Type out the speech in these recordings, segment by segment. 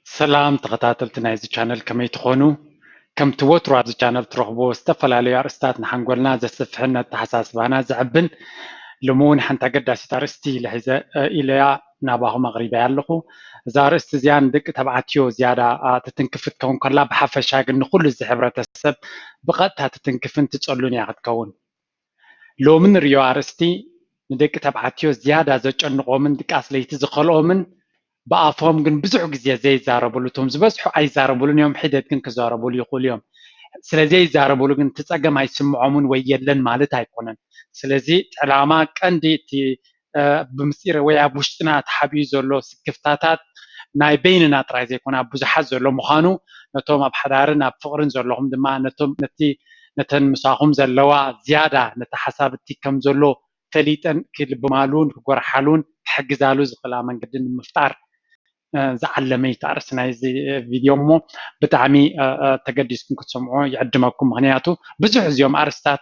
سلام تخطاتلتنا إذا channel كمي تخونو كم توترو هذا channel ترغبو استفل على أرستات نحنقولنا زي سفحنا التحساس بانا زعبن لمون حنتا قد ستارستي لهذا إلى ناباهو مغربي يالخو زارست زيان دك تبعتيو زيادة تتنكفت كون كلا بحفشا قلنا كل الزحبرة السب بقتها تتنكفن تسألوني عاد كون لو من ريو أرستي ندك تبعتيو زيادة زوج أنقو من دك أصليتي زخلو من بأفهم جن بزح جزية زي زاربولو توم زبسحو أي زاربولو يوم حدت كن كزاربولو يقول يوم سلزي زاربولو جن تتسجى ما يسمعون ويلن مالت هيكونن سلزي علامة عندي تي بمسيرة ويا بوشتنا تحبي زلوا سكفتات ناي بيننا ترى زي كنا بزح زلوا مخانو نتوم بحضارنا بفقرن زلهم دما نتوم نتن مساهم زلوا زيادة نتحسب كم زلوا ثليتن كل بمالون كجور حالون حق زالو زقلا من قدن مفتار زعلمي تعرسنا هذه فيديو مو بتعمي تقديسكم كتسمعوا يعدمكم مغنياتو بزح زيوم أرستات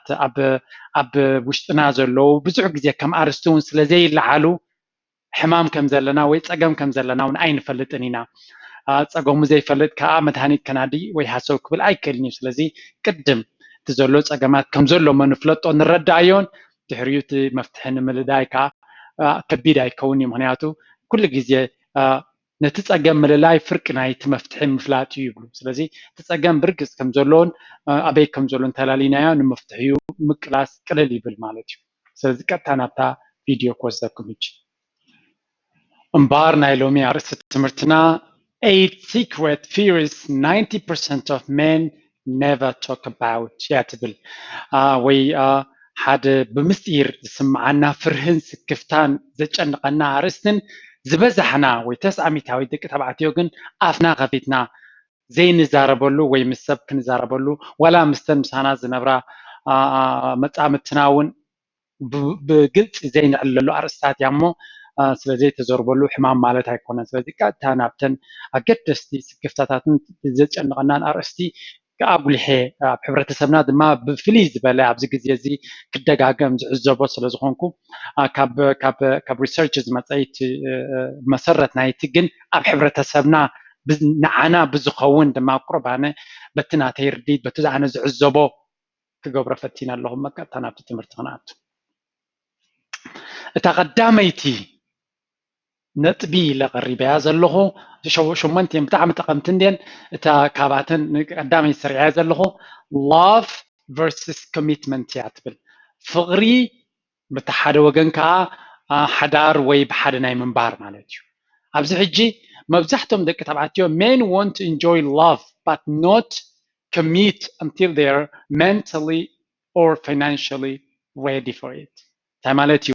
أب وشتنا زلو بزح زي كم أرستون سلزي العالو حمام كم زلنا ويتسقم كم زلنا ونأين فلتنينا تسقم زي فلت كأمد هانيت كنادي ويحسوك بالأي كلني سلزي قدم تزلو تسقمات كم زلو من فلت ونرد عيون تحريوت مفتحين ملدايكا كبير يكوني مغنياتو كل جزء نتتصقم مللاي فرق نايت مفتح مفلات يبلو سلازي تتصقم برقس كم زلون أبي كم زلون تلالينا نمفتحيو مكلاس قليل يبل مالتي سلازي كتاناتا فيديو كوزاكم هيك امبارنا يلومي عرس تمرتنا 8 secret fears 90% of men never talk about ياتبل وي حد بمثير سمعنا فرهن سكفتان زجنقنا عرسن زبزحنا ويتسعى ميتاوي دك تبعتيو جن أفنا غفيتنا زي نزاربولو وي مسب كنزاربولو ولا مستن مسانا زنبرا متعام التناون بقلت زي نعللو أرستات يامو سلازي تزوربولو حمام مالت هيكونا سلازي كاتا نابتن أقدستي سكفتاتاتن زجنقنا أرستي كأبو لحي بحبرتسبنا دما بفليز بلا أبزي زي كدقاقم زعزوبو سلازخونكو كاب ريسيرشز متأيت مسرت نايتجن أب حبرتسبنا نعنا بزخون دما قربانه بتنا تيرديد بتزعنا زعزوبو كجبر فتينا اللهم كتنا بتمرتنات تقدميتي نتبي لقريبة هذا اللغو شو منتي متعم تقمتن دين تا كاباتن قدامي سريع هذا اللغو love versus commitment يعتبر فغري بتحد وجن كا حدار وي بحد ناي منبار مالتيو أبز حجي مبزحتهم دك تبعتيو men want to enjoy love but not commit until they're mentally or financially ready for it تمالتيو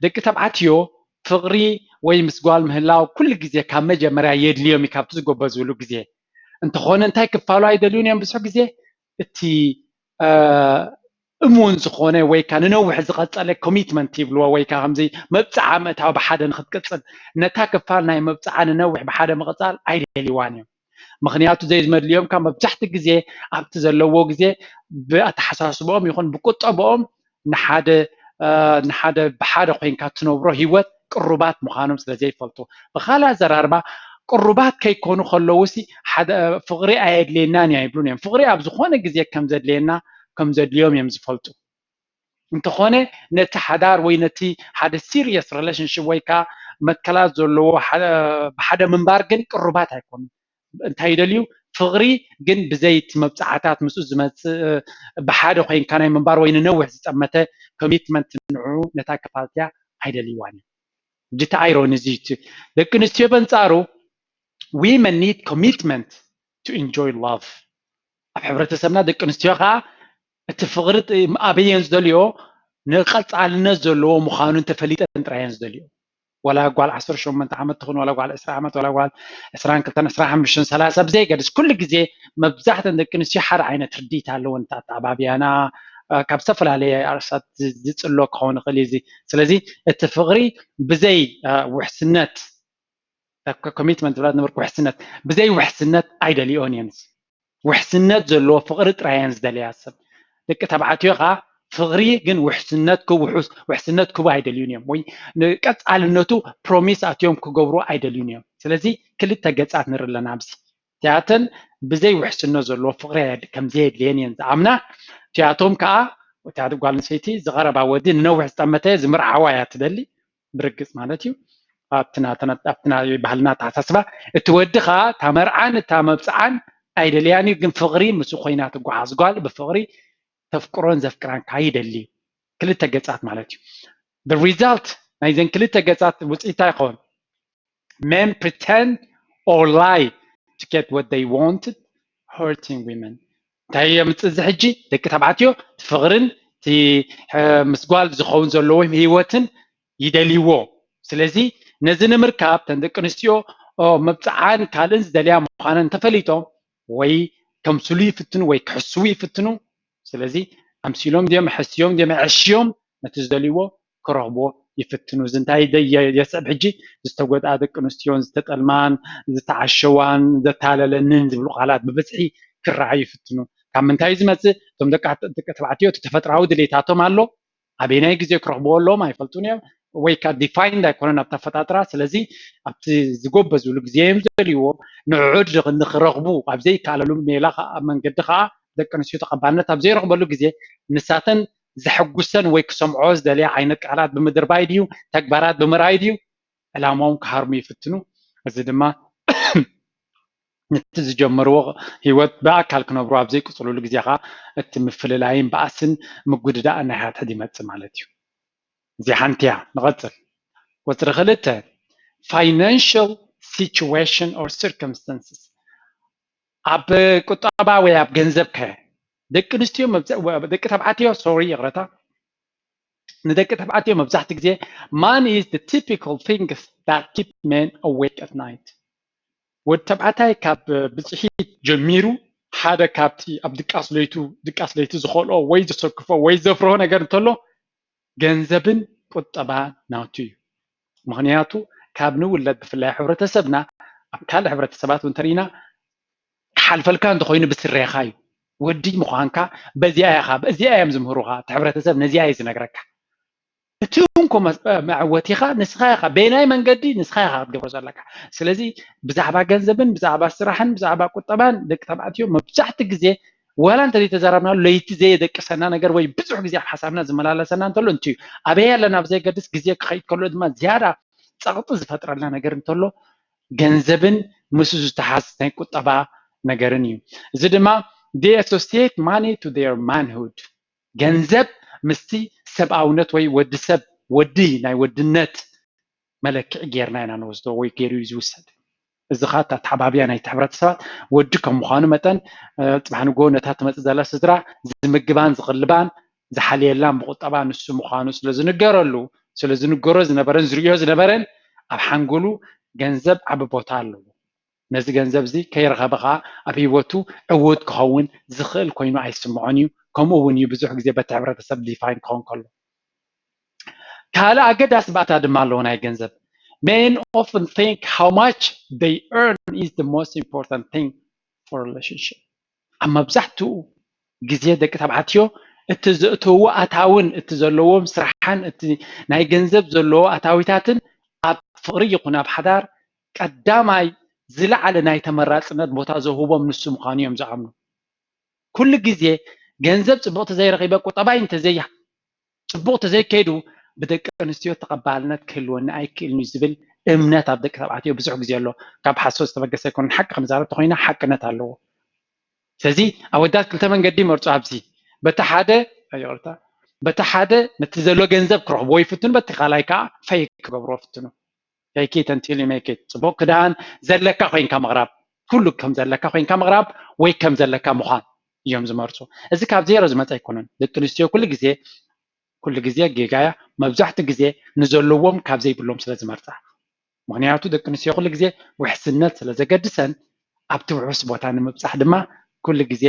دك تبعتيو فغري وي مسقال مهلاو كل جزية كام مجمرة يدليوم يكابتوز قبضولو جزية انت خون انتاي كفالو ايدلوني ام بسحو جزية اتي امون زخونه وي كان نوح زقصله كوميتمنت يبلوا وي كان همزي مبصع متاو بحدا نختقصل نتا كفال ناي مبصع نوح بحدا مقصال ايدلي وانيو مخنياتو زي زمدليوم كان مبصحت جزية ابت زلوو جزية باتحساسبهم يكون بقطبهم نحاده بحاده خوين كاتنوبرو هيوت قربات مخانم سلازي يفلطو بخالا زراربا قربات كيكونو خلوسي حدا فقري ايد لينان يبلون فقري ابز خونه جزيه كم زد لينا كم زد اليوم يمزفلطو انت خونه نتحدار وينتي حدا سيريس ريليشن شيب ويكا متكلاز زلو بحدا منبار جن قربات هيكون انت هيدليو فقري جن بزيت مبصعاتات مسوز بحاده خوين كان منبار وين نوح زتمته كوميتمنت نعو نتا كفالتيا هيدلي واني جيت ايرون زيت لكن ستيفن صارو women need commitment to enjoy love حبرتسبنا دك انستيوخا اتفغرت ابين زدليو نقصالنا زلو مخانون تفليت انتراين زدليو ولا قال 10 شو من عمت تكون ولا قال 10 عمت ولا قال 10 كلتنا 10 مش 3 بزي قدس كل جزء مبزحت عندك نسي حر عينه ترديتها لو انت طبابي انا كاب سفل عليه ارسات زصلو كون خليزي سلازي اتفغري بزي وحسنات كوميتمنت بلاد نمرك وحسنات بزي وحسنات ايدلي اونينز وحسنات زلو فقر تراينز دلياسب دك تبعتيوها ፍቕሪ ግን ውሕስነት ክቡ ኣይደልዩን እዮም ወይ ንቀፃልነቱ ፕሮሚስ ኣትዮም ክገብሩ ኣይደልዩን እዮም ስለዚ ክልተ ገፃት ንርኢ ኣለና ኣብዚ እቲኣተን ብዘይ ውሕስነት ዘለዎ ፍቕሪ ከምዘየድልየን እየን ዝኣምና እቲኣቶም ከዓ እታ ጓል ኣንስተይቲ ዝቐረባ ወዲ ንነዊሕ ዝጠመተ ዝምርዓዋ እያ ትደሊ ብርግፅ ማለት እዩ ኣብትና ባህልና ተሓሳስባ እቲ ወዲ ከዓ እታ መርዓን እታ መብፅዓን ኣይደልያን ግን ፍቕሪ ምስ ኮይና ትጓዓዝ ጓል ብፍቕሪ ተፍቅሮን ዘፍቅራን ካይደሊ ክልተ ገፃት ማለት እዩ the result ናይዘን ክልተ ገፃት ውፅኢታ ይኸውን men pretend or lie to get what they wanted hurting women እንታይ የምፅእ ሕጂ ደቂ ተባዕትዮ ፍቕርን ምስ ጓል ዝኸውን ዘለዎም ሂወትን ይደልይዎ ስለዚ ነዚ ንምርካብ ተን ደቂ ኣንስትዮ መብፅዓን ካልእን ዝደልያ ምዃነን ተፈሊጦም ወይ ከምስሉ ይፍትኑ ወይ ክሕስቡ ይፍትኑ ስለዚ ኣምሲሎም ድዮም ሕስዮም ድዮም ዕሽዮም ነቲ ዝደልይዎ ክረኽብዎ ይፍትኑ እዚ እንታይ የስዕብ ሕጂ ዝተጎድኣ ደቂ ኣንስትዮን ዝተጠልማን ዝተዓሸዋን ዘታለለንን ዝብሉ ቃላት ብበዝሒ ክረኣዩ ይፍትኑ ካብ ምንታይ ዝመፅእ እቶም ደቂ ተባዕትዮ ተፈጥራዊ ድሌታቶም ኣሎ ኣበየናይ ግዜ ክረኽብዎ ኣለዎም ኣይፈልጡን እዮም ወይ ከዓ ዲፋይንድ ኣይኮነን ኣብታ ኣፈጣጥራ ስለዚ ኣብቲ ዝጎበዝሉ ግዜ እዮም ዝደልይዎ ንዕዑድ ንክረኽቡ ኣብ ዘይከኣለሉ ሜላ መንገዲ ከዓ ደቂ ኣንስትዮ ተቐባልነት ኣብ ዘይረኽበሉ ግዜ ንሳተን ዘሐጉሰን ወይ ክሰምዖ ዝደልያ ዓይነት ቃላት ብምድርባይ ድዩ ተግባራት ብምርኣይ ድዩ ዕላማዎም ክሃርሙ ይፍትኑ እዚ ድማ ነቲ ዝጀመርዎ ሂወት ብኣካል ክነብሩ ኣብ ዘይቅፅልሉ ግዜ ከዓ እቲ ምፍልላይን በኣስን ምጉድዳእን ናይ ሓድሕድ ይመፅእ ማለት እዩ እዚ ሓንቲ እያ ንቐፅል ቁፅሪ 2 financial situation or circumstances ኣብ ቁጠባ ወይ ኣብ ገንዘብ ከ ደቂ ኣንስትዮ ደቂ ተባዕትዮ ይቕረታ ንደቂ ተባዕትዮ መብዛሕትኡ ግዜ money is the typical things that keep men awake at night ወዲ ተባዕታይ ካብ ብፅሒት ጀሚሩ ሓደ ካብቲ ኣብ ድቃስ ለይቱ ዝኸልኦ ወይ ዝሰክፎ ወይ ዘፍርሆ ነገር እንተሎ ገንዘብን ቁጠባ ናቱ እዩ ምክንያቱ ካብ ንውለድ ብፍላይ ሕብረተሰብና ኣብ ካልእ ሕብረተሰባት እንተሪና ሓልፈልካ እንተኮይኑ ብስሬኻ እዩ ወዲ ምዃንካ በዚኣ እዮም ዝምህሩኻ እቲ ሕብረተሰብ ነዚኣ እዩ ዝነግረካ እቲ እንኮ መዕወቲኻ ንስኻ ኢኻ በናይ መንገዲ ንስኻ ኢኻ ክትገብሮ ዘለካ ስለዚ ብዛዕባ ገንዘብን ብዛዕባ ስራሕን ብዛዕባ ቁጠባን ደቂ ተባዕትዮ መብዛሕትኡ ግዜ ዋላ እንተዘይተዛረብናሉ ለይቲ ዘየደቅሰና ነገር ወይ ብዙሕ ግዜ ኣብ ሓሳብና ዝመላለሰና እንተሎ እንትዩ ኣበይ ኣለና ኣብ ዘይገድስ ግዜ ክኸይድ ከሎ ድማ ዝያዳ ፀቕጢ ዝፈጥረልና ነገር እንተሎ ገንዘብን ምስ ዝተሓዝ ናይ ቁጠባ ነገርን እዩ እዚ ድማ they associate money to their manhood ገንዘብ ምስቲ ሰብኣውነት ወይ ወዲሰብ ወዲ ናይ ወድነት መለክዕ ጌርና ኢና ንወስዶ ወይ ገይሩ እዩ ዝውሰድ እዚ ከዓ ተሓባብያ ናይ ሕብረተሰባት ወዲ ከም ምዃኑ መጠን ፅባሕ ንጎ ነታ ትመፅእ ዘላ ስድራ ዝምግባን ዝቕልባን ዝሓልየላን ብቁጠባ ንሱ ምዃኑ ስለዝንገሮ ዝነበረን ዝርዮ ዝነበረን ኣብ ሓንጎሉ ገንዘብ ዓብ ቦታ ኣለዎ ነዚ ገንዘብ እዚ ከይረኸበ ከዓ ኣብ ሂወቱ ዕውት ክኸውን ዝኽእል ኮይኑ ኣይስምዖን እዩ ከምኡ እውን እዩ ብዙሕ ግዜ በቲ ሕብረተሰብ ዲፋይን ክኸውን ከሎ ካልእ ኣገዳሲ ባእታ ድማ ኣለዎ ናይ ገንዘብ men often think how much they earn is the most important thing for a relationship ኣብ መብዛሕትኡ ግዜ ደቂ ተባዕትዮ እቲ ዘእተውዎ ኣታውን እቲ ዘለዎም ስራሕን እቲ ናይ ገንዘብ ዘለዎ ኣታዊታትን ኣብ ፍቕሪ ይኹን ኣብ ሓዳር ቀዳማይ ዝለዓለ ናይ ተመራፅነት ቦታ ዝህቦም ንሱ ምዃኑ እዮም ዝኣምኑ ኩሉ ግዜ ገንዘብ ፅቡቅ ተዘይረኺበ ቁጠባይ እንተዘይ ፅቡቅ ተዘይከይዱ ብደቂ ኣንስትዮ ተቐባልነት ክህልወኒ ኣይክእልን ዝብል እምነት ኣብ ደቂ ተባዕትዮ ብዙሕ ግዜ ኣሎ ካብ ሓሶት ዝተበገሰ ይኮነ ሓቂ ከምዛረብ ተኮይና ሓቅነት ኣለዎ ስለዚ ኣወዳት ክልተ መንገዲ ይመርፁ ኣብዚ በቲ ሓደ ነቲ ዘሎ ገንዘብ ክረኽብዎ ይፍትኑ በቲ ካልኣይ ከዓ ፈይክ ክገብርዎ ይፍትኑ fake it until you make it ፅቡቅ ክዳን ዘለካ ኮይንካ ምቕራብ ኩሉ ከም ዘለካ ኮይንካ ምቕራብ ወይ ከም ዘለካ ምዃን እዮም ዝመርፁ እዚ ካብ ዜሮ ዝመፀ ኣይኮነን ደቂ ኣንስትዮ ኩሉ ግዜ ጌጋያ መብዛሕትኡ ግዜ ንዘለዎም ካብ ዘይብሎም ስለ ዝመርፃ ምክንያቱ ደቂ ኣንስትዮ ኩሉ ግዜ ውሕስነት ስለ ዘገድሰን ኣብቲ ውሑስ ቦታ ንምብፃሕ ድማ ኩሉ ግዜ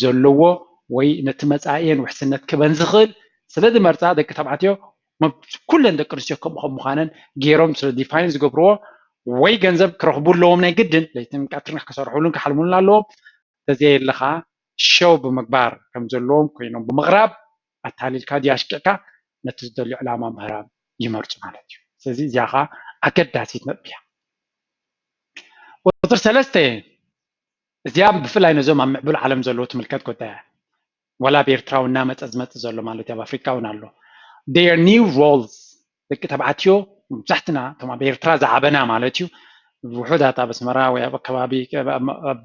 ዘለዎ ወይ ነቲ መፃእየን ውሕስነት ክበን ዝኽእል ስለ ዝመርፃ ደቂ ተባዕትዮ ኩለን ደቂ ኣንስትዮ ከምኡ ምዃነን ገይሮም ስለ ዲፋይን ዝገብርዎ ወይ ገንዘብ ክረኽቡ ኣለዎም ናይ ግድን ለይትን ቀትርን ክሰርሑሉን ክሓልሙሉን ኣለዎም ተዘየለ ከዓ ሸው ብምግባር ከም ዘለዎም ኮይኖም ብምቕራብ ኣታሊልካ ዲያሽቀካ ነቲ ዝደልዩ ዕላማ ምህራብ ይመርፁ ማለት እዩ ስለዚ እዚኣ ከዓ ኣገዳሲት ነጥቢ እያ ቁፅሪ 3 እዚኣ ብፍላይ ነዞም ኣብ ምዕቡል ዓለም ዘለዎ ትምልከት ጉዳይ ወላ ብኤርትራ እናመፀ ዝመፅእ ዘሎ ማለት እዩ ኣብ ኣፍሪካ እውን ኣሎ their new roles ደቂ ተባዕትዮ መብዛሕትና እቶም ኣብ ኤርትራ ዝዓበና ማለት እዩ ውሑዳት ኣብ ኣስመራ ወይ ኣብ ከባቢ ኣብ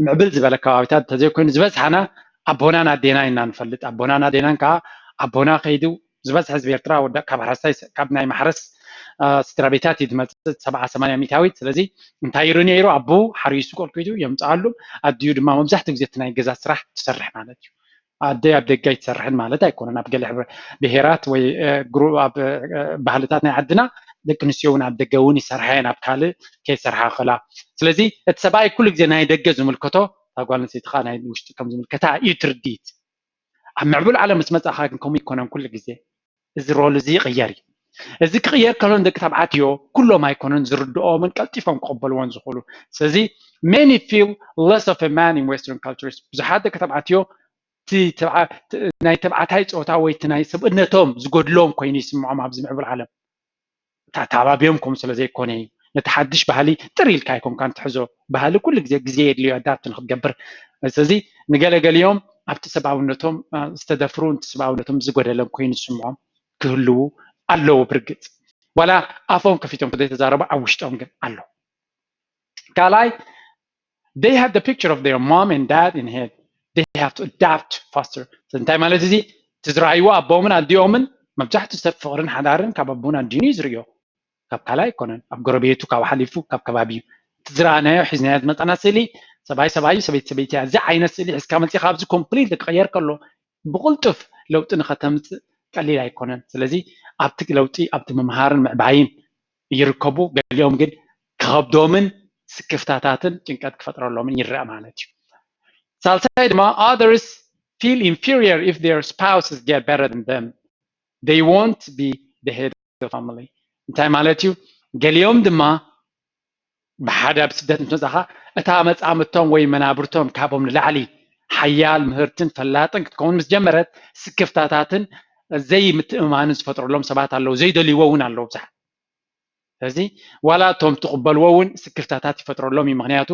ምዕብል ዝበለ ከባቢታት ተዘይኮይኑ ዝበዝሓና ኣቦናን ኣዴና ኢና ንፈልጥ ኣቦናን ኣዴናን ከዓ ኣቦና ከይዱ ዝበዝሕ ህዝቢ ኤርትራ ካብ ሓረስታይ ካብ ናይ ማሕረስ ስድራ ቤታት እዩ ዝመፅእ 70-80 ሚታዊት ስለዚ እንታይ ይሩ ነይሩ ኣቦ ሓሪሱ ቆልቂቱ የምፅኣሉ ኣድዩ ድማ መብዛሕትኡ ግዜ እቲ ናይ ገዛ ስራሕ ትሰርሕ ማለት እዩ ኣደይ ኣብ ደገ ይትሰርሕን ማለት ኣይኮነን ኣብ ገለ ብሄራት ወይ ግሩፕ ኣብ ባህልታት ናይ ዓድና ደቂ ኣንስትዮ እውን ኣብ ደገ እውን ይሰርሓ እየን ኣብ ካልእ ከይሰርሓ ክእላ ስለዚ እቲ ሰብኣይ ኩሉ ግዜ ናይ ደገ ዝምልከቶ እታ ጓል ኣንስተይቲ ከዓ ናይ ውሽጢ ከም ዝምልከታ እዩ ትርዲት ኣብ ምዕቡል ዓለም ምስ መፃእኻ ግን ከምኡ ይኮነን ኩሉ ግዜ እዚ ሮል እዚ ይቕየር እዩ እዚ ክቕየር ከሎን ደቂ ተባዕትዮ ኩሎም ኣይኮነን ዝርድኦምን ቀልጢፎም ክቕበልዎን ዝኽእሉ ስለዚ many feel less of a man in western cultures ብዙሓት ደቂ ተባዕትዮ ናይ ተባዕታይ ፆታ ወይ እቲ ናይ ሰብእነቶም ዝጎድሎም ኮይኑ ይስምዖም ኣብዚ ምዕቡል ዓለም ተዓባቢዮም ከምኡ ስለዘይኮነ እዩ ነቲ ሓድሽ ባህሊ ጥሪ ኢልካ ኣይኮንካ ንትሕዞ ባህሊ ኩሉ ግዜ የድልዮ ኣዳፕት ንክትገብር ስለዚ ንገለገሊኦም ኣብቲ ሰብኣውነቶም ዝተደፍሩ እቲ ሰብኣውነቶም ዝጎደሎም ኮይኑ ይስምዖም ክህልው ኣለዎ ብርግፅ ዋላ ኣፎም ከፊቶም ከዘይተዛረቡ ኣብ ውሽጦም ግን ኣሎ ካልኣይ they have the picture of their mom and dad in head they have to adapt faster እንታይ ማለት እዚ ትዝራእይዎ ኣቦምን ኣዲኦምን መብዛሕትኡ ሰብ ፍቅርን ሓዳርን ካብ ኣቦን ኣዲኑ እዩ ዝርዮ ካብ ካልእ ኣይኮነን ኣብ ጎረቤቱ ካብ ሓሊፉ ካብ ከባቢኡ ትዝራእናዮ ሒዝናዮ ዝመፃና ስእሊ ሰብኣይ ሰብኣዩ ሰበይቲ ሰበይቲ እዚ ዓይነት ስእሊ ሒዝካ መፂኻ ኣብዚ ኮምፕሊት ክቕየር ከሎ ብቁልጡፍ ለውጢ ንኸተምፅእ ቀሊል ኣይኮነን ስለዚ ኣብቲ ለውጢ ኣብቲ ምምሃርን ምዕባይን ይርከቡ ገሊኦም ግን ከብዶምን ስክፍታታትን ጭንቀት ክፈጥረሎምን ይረአ ማለት እዩ ሳልሳይ ድማ others feel inferior if their spouses get better than them they won't be the head of the family እንታይ ማለት እዩ ገሊኦም ድማ ብሓደ ኣብ ስደት ምስ መፃኻ እታ መፃምድቶም ወይ መናብርቶም ካብኦም ንላዕሊ ሓያል ምህርትን ፈላጥን ክትከውን ምስ ጀመረት ስክፍታታትን ዘይምትእማንን ዝፈጥረሎም ሰባት ኣለዉ ዘይደልይዎ እውን ኣለዉ ብዙሓት ስለዚ ዋላ እቶም ትቕበልዎ እውን ስክፍታታት ይፈጥረሎም እዩ ምክንያቱ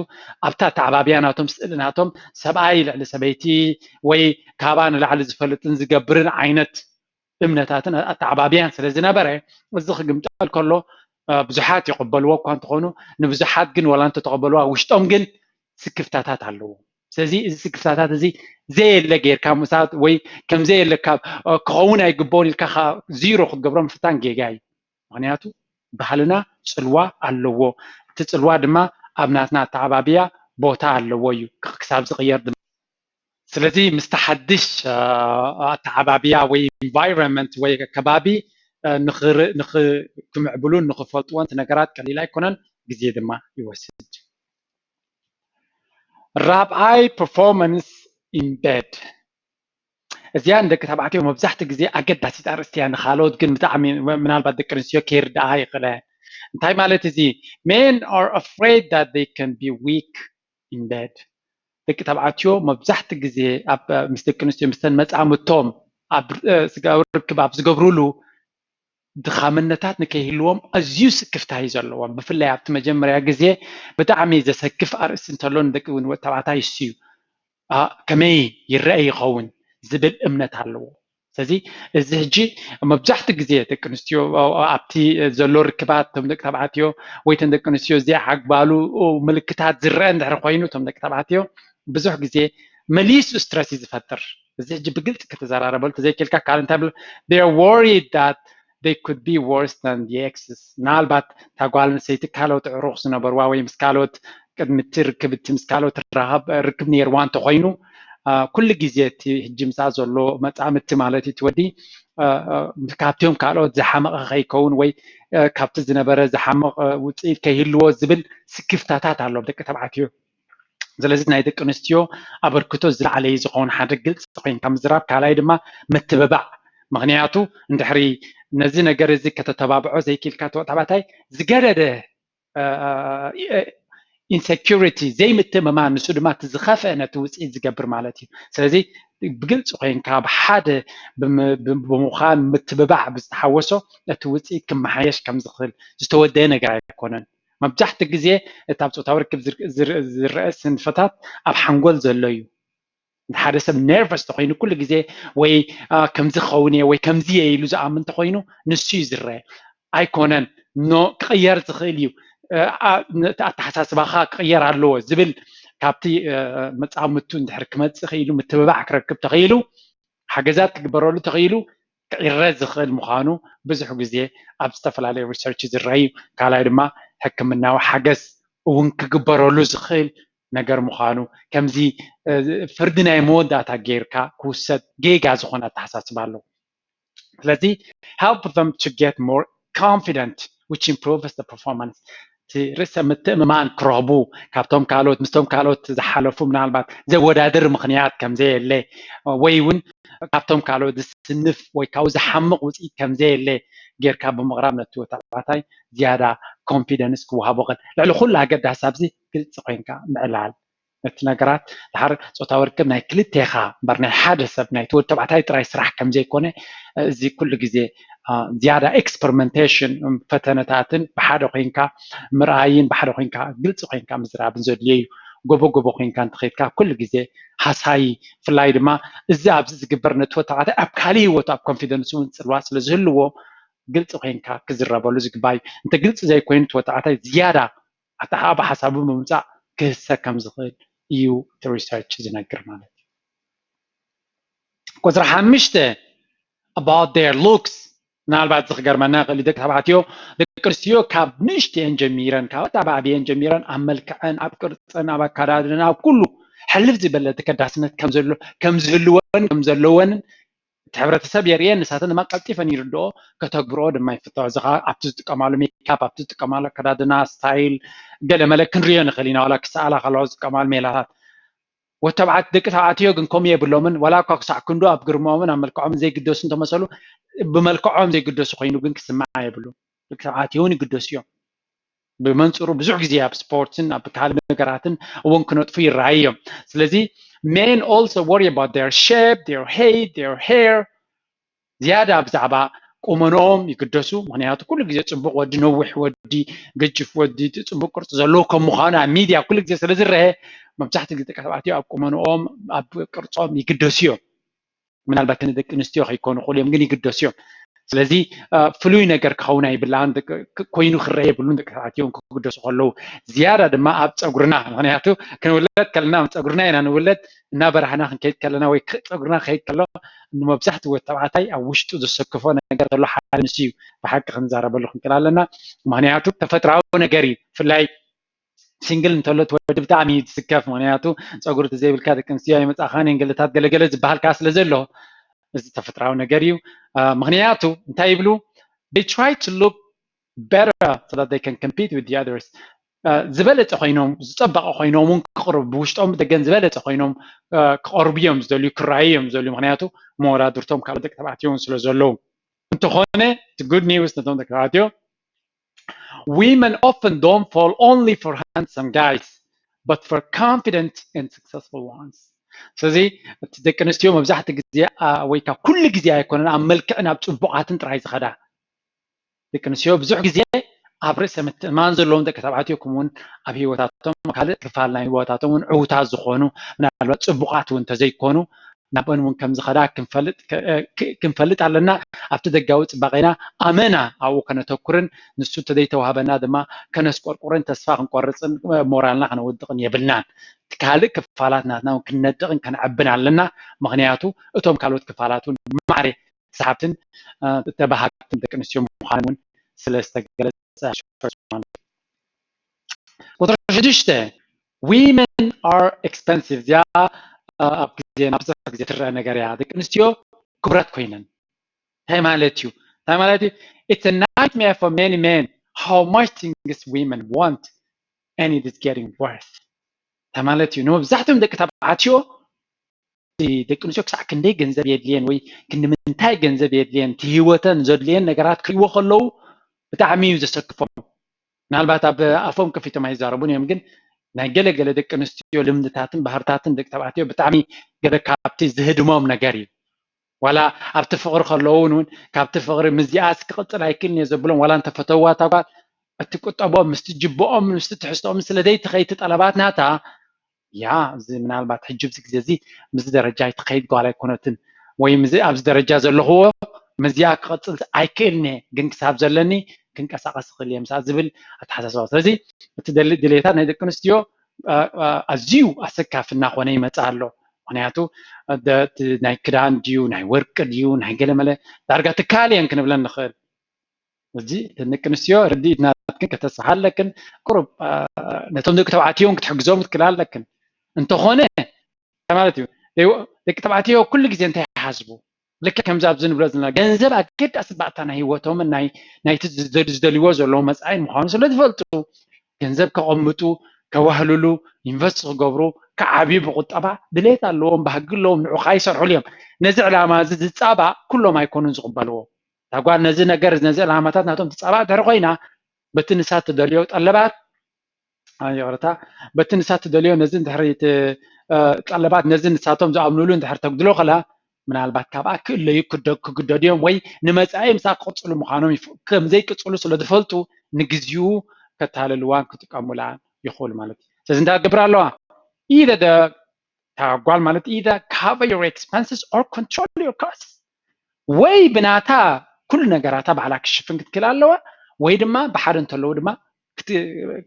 ኣብታ ተዓባብያ ናቶም ስእሊ ናቶም ሰብኣይ ልዕሊ ሰበይቲ ወይ ካባ ንላዕሊ ዝፈልጥን ዝገብርን ዓይነት እምነታትን ኣተዓባብያን ስለ ዝነበረ እዚ ክግምጠል ከሎ ብዙሓት ይቕበልዎ እኳ እንትኾኑ ንብዙሓት ግን ዋላ እንተተቐበልዋ ውሽጦም ግን ስክፍታታት ኣለዎ ስለዚ እዚ ስክፍታታት እዚ ዘየለ ጌርካ ምሳት ወይ ከም ዘየለ ክኸውን ኣይግባውን ኢልካ ዚሮ ክትገብሮ ምፍታን ጌጋ እዩ ምክንያቱ ባህልና ፅልዋ ኣለዎ እቲ ፅልዋ ድማ ኣብ ናትና ኣተዓባብያ ቦታ ኣለዎ እዩ ክሳብ ዝቕየር ድማ ስለዚ ምስ ተሓድሽ ኣተዓባብያ ወይ ኢንቫይሮንመንት ወይ ከባቢ ንክምዕብሉን ንክፈልጥዎን ነገራት ቀሊል ኣይኮነን ግዜ ድማ ይወስድ ራብዓይ ፐርፎርማንስ ኢን ቤድ እዚኣ ንደቂ ተባዕትዮ መብዛሕትኡ ግዜ ኣገዳሲት ኣርእስቲ እያ ንካልኦት ግን ብጣዕሚ ምናልባት ደቂ ኣንስትዮ ከይርድኣ ይኽእለ እንታይ ማለት እዚ men are afraid that they can be weak in bed ደቂ ተባዕትዮ መብዛሕትኡ ግዜ ኣብ ምስ ደቂ ኣንስትዮ ምስተን መፃምድቶም ኣብ ርክብ ኣብ ዝገብርሉ ድኻምነታት ንከይህልዎም ኣዝዩ ስክፍታ እዩ ዘለዎም ብፍላይ ኣብቲ መጀመርያ ግዜ ብጣዕሚ ዘሰክፍ ኣርእስቲ እንተሎ ንደቂ ተባዕታይ እሱ እዩ ከመይ ይረአ ይኸውን ዝብል እምነት ኣለዎ ስለዚ እዚ ሕጂ መብዛሕትኡ ግዜ ደቂ ኣንስትዮ ኣብቲ ዘሎ ርክባት እቶም ደቂ ተባዕትዮ ወይ እተን ደቂ ኣንስትዮ እዚኣ ሓግባሉ ምልክታት ዝረአ እንድሕር ኮይኑ እቶም ደቂ ተባዕትዮ ብዙሕ ግዜ መሊሱ ስትረስ እዩ ዝፈጥር እዚ ሕጂ ብግልፂ ከተዘራረበሉ ተዘይክልካ ካልእ እንታይ ብል they are worried that they could be worse than the exes ምናልባት እታ ጓል ኣንስተይቲ ካልኦት ዕሩኽ ዝነበርዋ ወይ ምስ ካልኦት ቅድሚቲ ርክብቲ ምስ ካልኦት ርክብ ነይርዋ እንተኮይኑ ኩሉ ግዜ እቲ ሕጂ ምሳ ዘሎ መፃምድቲ ማለት እቲ ወዲ ካብቶም ካልኦት ዝሓመቐ ከይከውን ወይ ካብቲ ዝነበረ ዝሓመቕ ውፅኢት ከይህልዎ ዝብል ስክፍታታት ኣሎ ደቂ ተባዕትዮ ስለዚ ናይ ደቂ ኣንስትዮ ኣበርክቶ ዝለዓለ እዩ ዝኸውን ሓደ ግልፂ ኮይንካ ምዝራብ ካልኣይ ድማ ምትብባዕ ምክንያቱ እንድሕሪ ነዚ ነገር እዚ ከተተባብዖ ዘይክልካ ተባዕታይ ዝገደደ insecurity زي متممان نسو دما تزخافه نتوصي زقبر مالتي سلازي بقلص خوينكا بحاد بمخان متببع بستحوسو نتوصي كم حيش كم زخل زتودي نغير يكونن مبجحت ግዜ እታ ጾታዊ ርክብ ዝርአስ ንፈታት ኣብ ሓንጎል ዘሎ እዩ ሓደ ሰብ ነርቨስ ተኮይኑ ኩሉ ግዜ ወይ ከምዚ ኸውን ወይ ከምዚ ኢሉ ዝኣምን ተኮይኑ ንሱ ይዝረአ ኣይኮነን ኖ ክቅየር ዝኽእል እዩ ኣተሓሳስባኻ ክቅየር ኣለዎ ዝብል ካብቲ መጻምቱ እንድሕር ክመጽእ ኽኢሉ ምትብባዕ ክረክብ ተኽኢሉ ሓገዛት ክግበረሉ ተኽኢሉ ክዕረዝ ዝኽእል ምዃኑ ብዙሕ ግዜ ኣብ ዝተፈላለዩ ሪሰርች ዝረአዩ ካልኣይ ድማ ሕክምናዊ ሓገዝ እውን ክግበረሉ ዝኽእል ነገር ምዃኑ ከምዚ ፍርዲ ናይ መወዳእታ ጌርካ ክውሰድ ጌጋ ዝኾነ ኣተሓሳስባ ኣሎ ስለዚ help them to get more confident which improves the performance ርዕሰ ምትእምማን ክረኽቡ ካብቶም ካልኦት ምስቶም ካልኦት ዝሓለፉ ምናልባት ዘወዳድር ምክንያት ከምዘየለ ወይ እውን ካብቶም ካልኦት ዝስንፍ ወይ ካብኡ ዝሓምቕ ውፅኢት ከምዘየለ ጌርካ ብምቕራብ ነቲ ተባዕታይ ዝያዳ ኮንፊደንስ ክወሃቦ ኽእል ልዕሊ ኩሉ ኣገዳሲ ኣብዚ ግልፂ ኮይንካ ምዕላል እቲ ነገራት ድሓር ፆታዊ ርክብ ናይ ክልቴኻ እምበር ናይ ሓደ ሰብ ናይ ወዲ ተባዕታይ ጥራይ ስራሕ ከምዘይኮነ እዚ ኩሉ ግዜ ዝያዳ ኤክስፐሪመንቴሽን ፈተነታትን ብሓደ ኮይንካ ምርኣይን ብሓደ ኮይንካ ግልፂ ኮይንካ ምዝራብን ዘድልዮ እዩ ጎቦ ኮይንካ እንትኸይድካ ኩሉ ግዜ ሓሳይ ፍላይ ድማ እዚ ኣብዚ ዝግበር ነቲ ወዲ ተባዕታይ ኣብ ካሊእ ሂወቱ ኣብ ኮንፊደንስ እውን ፅልዋ ስለ ዝህልዎ ግልፂ ኮይንካ ክዝረበሉ ዝግባእ እዩ እንተ ግልፂ ዘይኮይኑ እቲ ወዲ ተባዕታይ ዝያዳ ኣተሓባ ሓሳቡ ብምምፃእ ክህሰ ከም ዝኽእል እዩ እቲ ሪሰርች ዝነግር ማለት እዩ ቁፅሪ 5 about their looks ምናልባት ዝኽገርመና ኽእል ደቂ ተባዕትዮ ደቂ ኣንስትዮ ካብ ንእሽተን ጀሚረን ካብ ዓብየን ጀሚረን ኣብ መልክዐን ኣብ ቅርፀን ኣብ ኣከዳድነን ኣብ ኩሉ ሕልፍ ዝበለ ተከዳስነት ከም ዝህልወን ከም ዘለወን እቲ ሕብረተሰብ የርእየን ንሳተን ድማ ቀልጢፈን ይርድኦ ከተግብርኦ ድማ ይፍትሖ እዚ ከዓ ኣብቲ ዝጥቀማሉ ሜካፕ ኣብቲ ዝጥቀማሉ ኣከዳድና ስታይል ገለመለ ክንሪኦ ንኽእል ኢና ዋላ ክሰኣላ ከለዋ ዝጥቀማሉ ሜላታት ወተባዕት ደቂ ተባዕትዮ ግን ከምኡ የብሎምን ዋላ እኳ ክሳዕ ክንዱ ኣብ ግርሞምን ኣብ መልክዖምን ዘይግደሱ እንተመሰሉ ብመልክዖም ዘይግደሱ ኮይኑ ግን ክስማዕ የብሉ ደቂ ተባዕትዮ እውን ይግደሱ እዮም ብመንፅሩ ብዙሕ ግዜ ኣብ ስፖርትን ኣብ ካልእ ነገራትን እውን ክነጥፉ ይረኣዩ እዮም ስለዚ men also worry about their shape their height their hair ዝያዳ ብዛዕባ ቁመንኦም ይግደሱ ምክንያቱ ኩሉ ግዜ ፅቡቅ ወዲ ነዊሕ ወዲ ገጅፍ ወዲ ፅቡቅ ቅርፂ ዘለዎ ከም ምዃኑ ኣብ ሚድያ ኩሉ ግዜ ስለ ዝረአ መብዛሕትኡ ግዜ ደቂ ተባዕትዮ ኣብ ቁመንኦም ኣብ ቅርፆም ይግደሱ እዮም ምናልባት ንደቂ ኣንስትዮ ከይኮኑ ይኽእሉ እዮም ግን ይግደሱ እዮም ስለዚ ፍሉይ ነገር ክኸውን ኣይብላን ኮይኑ ክረአ የብሉን ደቂ ተባዕትዮ ክግደሱ ከለዉ ዝያዳ ድማ ኣብ ፀጉርና ምክንያቱ ክንውለድ ከለና ፀጉርና ኢና ንውለድ እናበረሃና ክንከይድ ከለና ወይ ፀጉርና ክኸይድ ከሎ ንመብዛሕትኡ ወዲ ተባዕታይ ኣብ ውሽጡ ዘሰክፎ ነገር ዘሎ ሓደ ንሱ እዩ ብሓቂ ክንዛረበሉ ክንክእል ኣለና ምክንያቱ ተፈጥራዊ ነገር እዩ ብፍላይ ሲንግል እንተሎ ትወዲ ብጣዕሚ ዝስከፍ ምክንያቱ ፀጉሪ ተዘይብልካ ደቂ ኣንስትዮ ኣይመፃኻን እንግልታት ገለገለ ዝበሃልካ ስለ ዘሎ እዚ ተፈጥራዊ ነገር እዩ ምክንያቱ እንታይ ይብሉ they try to look better so that they can compete with the others ዝበለፀ ኮይኖም ዝፀበቐ ኮይኖም እውን ክቕርቡ ብውሽጦም ደገን ዝበለፀ ኮይኖም ክቐርቡ እዮም ዝደልዩ ክረኣዩ እዮም ዝደልዩ ምክንያቱ መወዳድርቶም ካልኦት ደቂ ተባዕትዮ እውን ስለ ዘለዉ እንተኾነ እቲ good news ነቶም ደቂ ተባዕትዮ women often don't fall only for handsome guys but for confident and successful ones ስለዚ እቲ ደቂ ኣንስትዮ መብዛሕትኡ ግዜ ወይ ከዓ ኩሉ ግዜ ኣይኮነን ኣብ መልክዕን ኣብ ፅቡቃትን ጥራይ ዝኸዳ ደቂ ኣንስትዮ ብዙሕ ግዜ ኣብ ርእሰ ምትእምማን ዘለዎም ደቂ ተባዕትዮ ከምኡውን ኣብ ሂወታቶም ካልእ ክፋል ናይ ሂወታቶም እውን ዕዉታት ዝኾኑ ምናልባት ፅቡቃት እውን እንተዘይኮኑ ናብአን እውን ከም ዝኸዳ ክንፈልጥ ኣለና ኣብቲ ደጋዊ ፅባቐና ኣመና ኣብኡ ከነተኩርን ንሱ እንተዘይተዋህበና ድማ ከነስቆርቁርን ተስፋ ክንቆርፅን ሞራልና ከነውድቕን የብልናን ካልእ ክፋላት ናትና ክንነድቕን ከንዕብን ኣለና ምክንያቱ እቶም ካልኦት ክፋላት እውን ማዕረ ሰሓብትን ተባሃግትን ደቂ ኣንስትዮ ምዃኖም እውን ስለዝተገለፀ ቁጥሪ 6 women are expensive እዚኣ ኣብ ግዜ ብዙሕ ግዜ ትረአ ነገር እያ ደቂ ኣንስትዮ ክቡራት ኮይነን እንታይ ማለት እዩ እንታይ ማለት እዩ it's a nightmare for many men how much things women want and it is getting worse እንታይ ማለት እዩ ንመብዛሕትኦም ደቂ ተባዕትዮ ደቂ ኣንስትዮ ክሳዕ ክንደይ ገንዘብ የድልየን ወይ ክንምንታይ ገንዘብ የድልየን እቲ ሂወተን ዘድልየን ነገራት ክሪእዎ ከለዉ ብጣዕሚ እዩ ዘሰክፎም ምናልባት ኣብ ኣፎም ከፊቶም ኣይዛረቡን እዮም ግን ናይ ገለ ደቂ ኣንስትዮ ልምድታትን ባህርታትን ደቂ ተባዕትዮ ብጣዕሚ ገለ ካብቲ ዝህድሞም ነገር እዩ ዋላ ኣብቲ ፍቅሪ ከለዉ እውን ካብቲ ፍቅሪ ምዝያስ ክቅፅል ኣይክእልን እየ ዘብሎም ዋላ እንተፈተውዋ እታ ጓል እቲ ቁጠቦም ምስቲ ጅብኦም ምስቲ ትሕዝቶኦም ስለደይ ትኸይቲ ጠለባት ናታ ያ እዚ ምናልባት ሕጂ ብዚ ግዜ እዚ ምስ ደረጃ ይትኸይድ ጓል ኣይኮነትን ወይ ኣብዚ ደረጃ ዘለኽዎ ምዝያ ክቅፅል ኣይክእልን እየ ግን ክሳብ ዘለኒ ክንቀሳቀስ ክእል እየ ምሳ ዝብል ኣተሓሳስባ ስለዚ እቲ ድሌታት ናይ ደቂ ኣንስትዮ ኣዝዩ ኣሰካፊ እናኾነ ይመፅእ ኣሎ ምክንያቱ ናይ ክዳን ድዩ ናይ ወርቂ ድዩ ናይ ገለመለ ዳርጋ ትካል እየን ክንብለን ንኽእል እዚ ደቂ ኣንስትዮ ርዲኢትናትክን ከተስሓለክን ቁሩብ ነቶም ደቂ ተባዕትዮ ክትሕግዞም ክትክእል ኣለክን እንተኾነ ማለት እዩ ደቂ ተባዕትዮ ኩሉ ግዜ እንታይ ይሓስቡ ልክዕ ከምዚ ኣብዚ ንብሎ ዘለና ገንዘብ ኣገዳሲ ባእታ ናይ ሂወቶምን ናይቲ ዝደልይዎ ዘለዉ መፃኢ ምዃኑ ስለ ዝፈልጡ ገንዘብ ከቐምጡ ከዋህልሉ ኢንቨስት ክገብሩ ከዓብዩ ብቁጠባ ድሌት ኣለዎም ባህጊ ኣለዎም ንዑ ካይሰርሑሉ እዮም ነዚ ዕላማ እዚ ዝፃባእ ኩሎም ኣይኮኑን ዝቕበልዎ እታ ጓል ነዚ ነገር ነዚ ዕላማታት ናቶም ትፃባእ ድሕሪ ኮይና በቲ ንሳ ትደልዮ ጠለባት ይቕርታ በቲ ንሳ ትደልዮ ነዚ ድሕሪ ጠለባት ነዚ ንሳቶም ዝኣምንሉ እንድሕር ተግድሎ ከላ ምናልባት ካብኣ ክእለዩ ክግደዱ እዮም ወይ ንመፃኢ ምሳ ክቅፅሉ ምዃኖም ከምዘይቅፅሉ ስለ ዝፈልጡ ንግዚኡ ከተሃልልዋን ክጥቀሙላን ይኽእሉ ማለት እዩ ስለዚ እንታይ ትገብር ኣለዋ either ጓል ማለት either cover your expenses or control your costs ወይ ብናታ ኩሉ ነገራታ ባዕላ ክሽፍን ክትክእል ኣለዋ ወይ ድማ ብሓደ እንተለዉ ድማ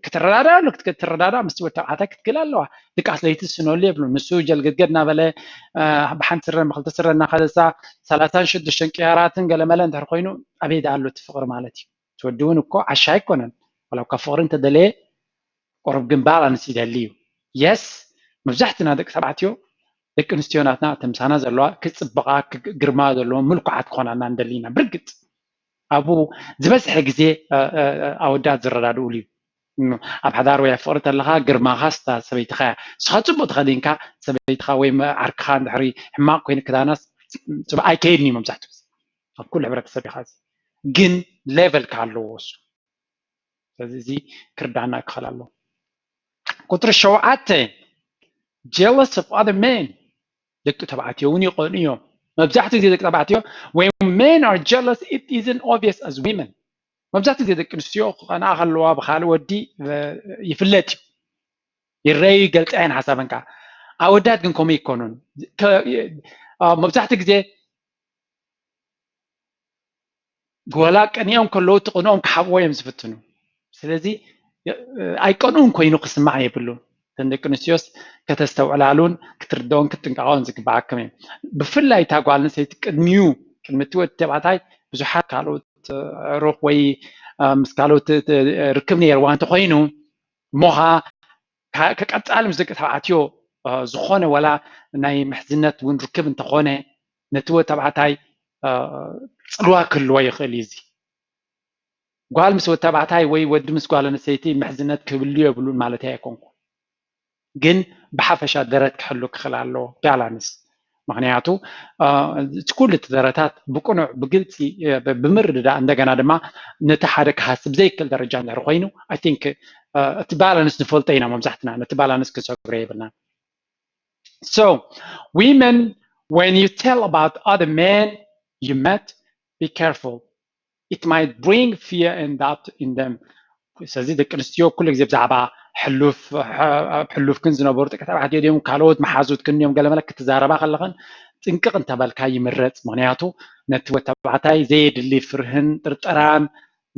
ክትረዳዳ ኣሎ ክትረዳዳ ምስቲ ወዲ ተባዕታይ ክትክእል ኣለዋ ድቃስ ለይቲ ስነሉ የብሉ ንሱ ጀልግድገድ እናበለ ብሓንቲ ስረ ብክልተ ስረ እናኸለሳ 36 ቅያራትን ገለመለ እንድሕር ኮይኑ ኣበይ ዳ ኣሎ እቲ ፍቅሪ ማለት እዩ ትወዲ እውን እኮ ዓሻ ኣይኮነን ዋላ ካብ ፍቅሪ እንተደለየ ቁርብ ግንባር ኣንስ ይደሊ እዩ የስ መብዛሕትና ደቂ ተባዕትዮ ደቂ ኣንስትዮ ናትና ተምሳና ዘለዋ ክፅብቃ ግርማ ዘለዎ ምልኩዓት ክኾናና እንደሊና ብርግፅ ኣብኡ ዝበዝሐ ግዜ ኣወዳት ዝረዳድኡሉ እዩ ኣብ ሓዳር ወይ ፍቅሪ ተለካ ግርማኻ ስታ ሰበይትኻ ንስኻ ፅቡቅ ተኸዲንካ ሰበይትኻ ወይ ዓርክኻ እንድሕሪ ሕማቅ ኮይኑ ክዳናስ ፅቡቅ ኣይከይድን እዩ መብዛሕትኡ ግዜ ኣብ ኩሉ ሕብረተሰብ ኢኻ ግን ሌቨልካ ኣለዎ እሱ ስለዚ እዚ ክርዳእና ክኽእል ኣለዎ ቁጥሪ 7 jealous of other men ደቂ ተባዕትዮ እውን ይቆኑ እዮም መብዛሕትኡ ግዜ ደቂ ተባዕትዮ when men are jealous it isn't obvious as women መብዛሕትኡ ግዜ ደቂ ኣንስትዮ ክቐንዓ ከለዋ ብካልእ ወዲ ይፍለጥ እዩ ይረአዩ ይገልፅዐን ሓሳበን ከዓ ኣወዳት ግን ከምኡ ይኮኑን መብዛሕትኡ ግዜ ጎላ ቀኒኦም ከለዉ ትቕንኦም ክሓብዎ እዮም ዝፍትኑ ስለዚ ኣይቀንኡን ኮይኑ ክስማዕ የብሉን ደቂ ኣንስትዮስ ከተስተውዕላሉን ክትርድኦን ክትጥንቀቖን ዝግባኣክም እዩ ብፍላይ እታ ጓል ኣንስተይቲ ቅድሚኡ ቅድሚ እቲ ወዲ ተባዕታይ ብዙሓት ካልኦት ዕሩኽ ወይ ምስ ካልኦት ርክብ ነይርዋ እንተኮይኑ እሞኻ ከቀፃሊ ምስ ደቂ ተባዕትዮ ዝኾነ ዋላ ናይ ምሕዝነት እውን ርክብ እንተኾነ ነቲ ወዲ ተባዕታይ ፅልዋ ክህልዎ ይኽእል እዩ እዚ ጓል ምስ ወዲ ተባዕታይ ወይ ወዲ ምስ ጓል ኣንስተይቲ ምሕዝነት ክህልዩ የብሉን ማለት ኣይኮንኩ ግን ብሓፈሻ ደረት ክሕሉ ክኽእል ኣለዎ ባላንስ ምክንያቱ እቲ ኩሉ እቲ ደረታት ብቁኑዕ ብግልፂ ብምርድዳእ እንደገና ድማ ነቲ ሓደ ክሃስብ ዘይክእል ደረጃ እንድሕር ኮይኑ ኣይ ቲንክ እቲ ባላንስ ንፈልጦ ኢና መብዛሕትና ነቲ ባላንስ ክንሰግሮ የብልና so women when you tell about other men you met be careful it might bring fear and doubt in them ስለዚ ደቂ ኣንስትዮ ኩሉ ግዜ ብዛዕባ ሕሉፍ ክን ዝነበሩ ደቂ ተባዕትዮ ድዮም ካልኦት መሓዙት ክን እዮም ገለመለ ክትዛረባ ከለኸን ጥንቅቕ እንተበልካ ይምረፅ ምክንያቱ ነቲ ወዲ ተባዕታይ ዘየድሊ ፍርህን ጥርጠራን